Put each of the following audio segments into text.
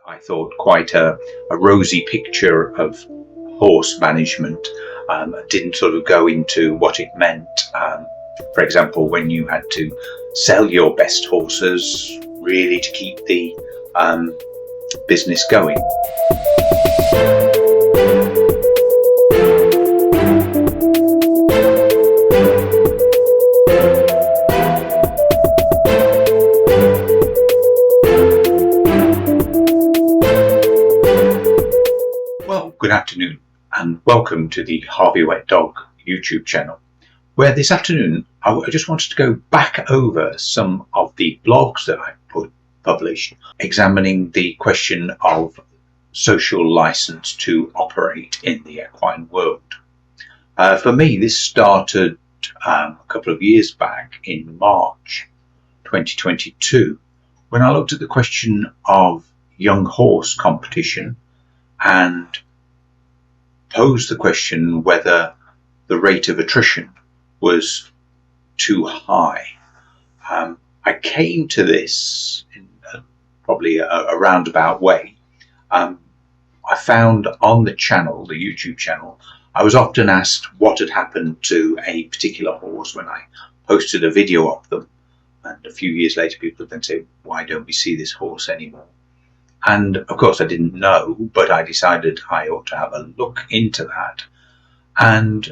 I thought, quite a rosy picture of horse management. Didn't sort of go into what it meant. For example, when you had to sell your best horses, really to keep the business going. Good afternoon and welcome to the Harveywetdog YouTube channel, where this afternoon I just wanted to go back over some of the blogs that I published, examining the question of social license to operate in the equine world. For me, this started a couple of years back in March 2022 when I looked at the question of young horse competition and posed the question whether the rate of attrition was too high. I came to this in probably a roundabout way. I found on the channel, the YouTube channel, I was often asked what had happened to a particular horse when I posted a video of them, and a few years later people would then say, why don't we see this horse anymore? And of course I didn't know, but I decided I ought to have a look into that, and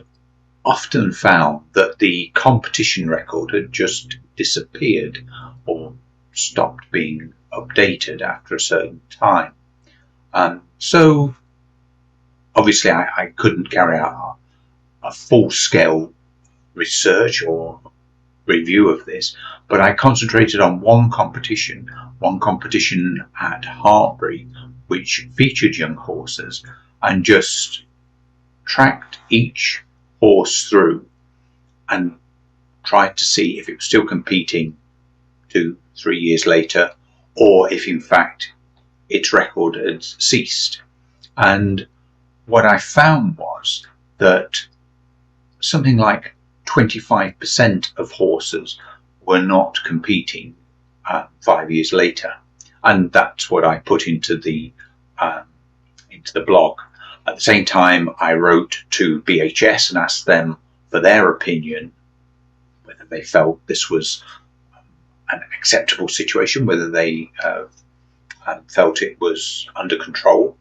often found that the competition record had just disappeared or stopped being updated after a certain time. So obviously I couldn't carry out a full-scale research or review of this, but I concentrated on one competition at Hartbury, which featured young horses, and just tracked each horse through and tried to see if it was still competing 2-3 years later, or if in fact its record had ceased. And what I found was that something like 25% of horses were not competing 5 years later, and that's what I put into the blog. At the same time, I wrote to BHS and asked them for their opinion, whether they felt this was an acceptable situation, whether they felt it was under control.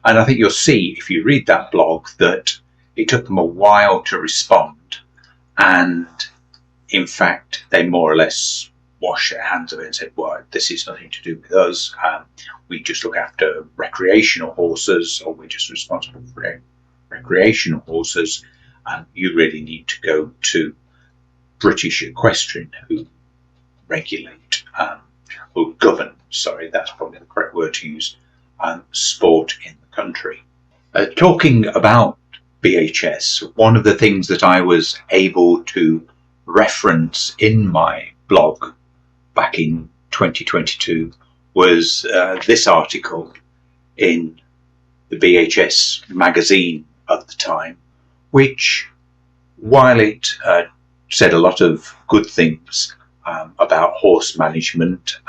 And I think you'll see, if you read that blog, that it took them a while to respond. And in fact, they more or less washed their hands of it and said, well, this is nothing to do with us. We just look after recreational horses, or we're just responsible for recreational horses. You really need to go to British Equestrian, who regulate, who govern, sorry, that's probably the correct word to use, sport in the country. Talking about BHS, one of the things that I was able to reference in my blog back in 2022 was this article in the BHS magazine at the time, which, while it said a lot of good things about horse management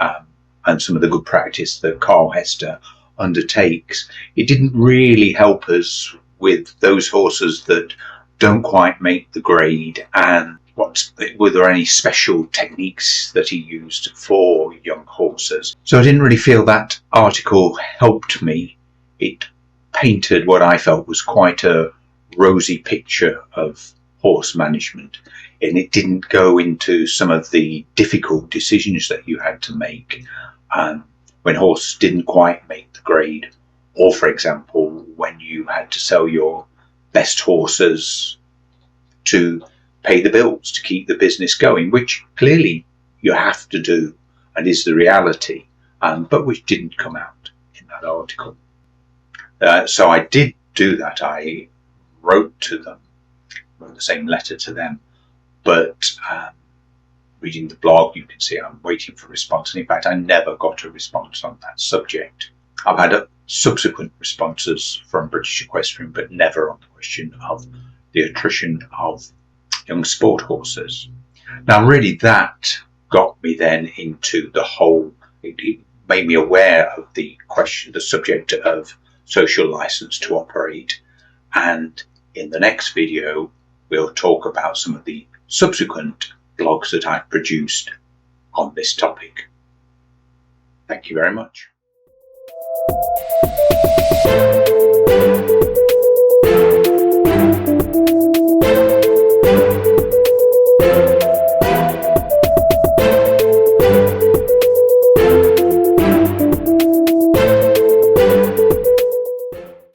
and some of the good practice that Carl Hester undertakes, it didn't really help us with those horses that don't quite make the grade, and were there any special techniques that he used for young horses. So I didn't really feel that article helped me. It painted what I felt was quite a rosy picture of horse management, and it didn't go into some of the difficult decisions that you had to make when horses didn't quite make the grade, or for example when you had to sell your best horses to pay the bills, to keep the business going, which clearly you have to do and is the reality, but which didn't come out in that article. So I did do that. I wrote the same letter to them, but reading the blog, you can see I'm waiting for a response, and in fact I never got a response on that subject. I've had subsequent responses from British Equestrian, but never on the question of the attrition of young sport horses. Now really that got me then into the whole, it made me aware of the subject of social license to operate. And in the next video, we'll talk about some of the subsequent blogs that I've produced on this topic. Thank you very much.